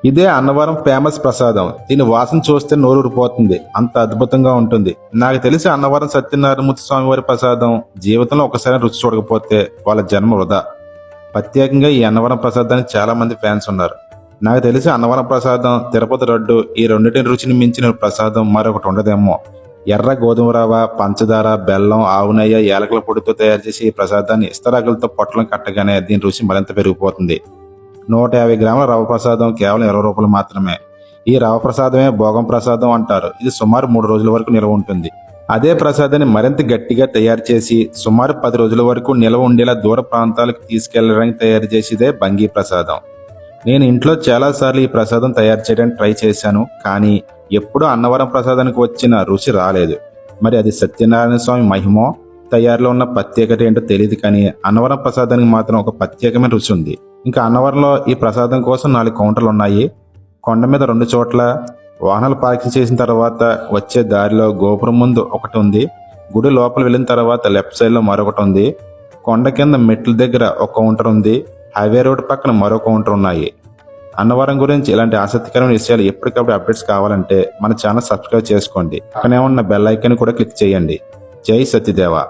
ఇదే అన్నవరం ఫేమస్ ప్రసాదం. దీని వాసన చూస్తే నోరూరిపోతుంది. అంత అద్భుతంగా ఉంటుంది. నాకు తెలిసి అన్నవరం సత్యనారాయణమూర్తి స్వామి వారి ప్రసాదం జీవితంలో ఒకసారి రుచి చూడకపోతే వాళ్ళ జన్మ వృధా. ప్రత్యేకంగా ఈ అన్నవరం ప్రసాదానికి చాలా మంది ఫ్యాన్స్ ఉన్నారు. నాకు తెలిసి అన్నవరం ప్రసాదం, తిరుపతి లడ్డు ఈ రెండింటిని రుచిని మించిన ప్రసాదం మరొకటి ఉండదేమో. ఎర్ర గోధుమ రవ్వ, పంచదార, బెల్లం, ఆవు నెయ్యి, యాలకుల పొడితో తయారు చేసి ఈ ప్రసాదాన్ని ఇస్తరాకులతో పొట్లం కట్టగానే దీని రుచి మరింత పెరిగిపోతుంది. 150 గ్రాముల రవ్వ ప్రసాదం కేవలం 20 రూపాయలు మాత్రమే. ఈ రవ్వ ప్రసాదమే భోగం ప్రసాదం అంటారు. ఇది సుమారు 3 రోజుల వరకు నిల్వ ఉంటుంది. అదే ప్రసాదాన్ని మరింత గట్టిగా తయారు చేసి సుమారు 10 రోజుల వరకు నిల్వ ఉండేలా దూర ప్రాంతాలకు తీసుకెళ్లడానికి తయారు చేసేదే బంగీ ప్రసాదం. నేను ఇంట్లో చాలాసార్లు ఈ ప్రసాదం తయారు చేయడానికి ట్రై చేశాను, కానీ ఎప్పుడూ అన్నవరం ప్రసాదానికి వచ్చిన రుచి రాలేదు. మరి అది సత్యనారాయణ స్వామి మహిమో, తయారీలో ఉన్న ప్రత్యేకత ఏంటో తెలియదు, కానీ అన్నవరం ప్రసాదానికి మాత్రం ఒక ప్రత్యేకమైన రుచి ఉంది. ఇంకా అన్నవరంలో ఈ ప్రసాదం కోసం 4 కౌంటర్లు ఉన్నాయి. కొండ మీద 2 చోట్ల, వాహనాలు పార్కింగ్ చేసిన తర్వాత వచ్చే దారిలో గోపురం ముందు ఒకటి ఉంది. గుడి లోపల వెళ్ళిన తర్వాత లెఫ్ట్ సైడ్లో మరొకటి ఉంది. కొండ కింద మెట్ల దగ్గర ఒక కౌంటర్ ఉంది. హైవే రోడ్ పక్కన మరో కౌంటర్ ఉన్నాయి. అన్నవరం గురించి ఇలాంటి ఆసక్తికరమైన విషయాలు ఎప్పటికప్పుడు అప్డేట్స్ కావాలంటే మన ఛానల్ సబ్స్క్రైబ్ చేసుకోండి. పక్కనే ఉన్న బెల్ ఐకాన్ కూడా క్లిక్ చేయండి. జై సత్యదేవ.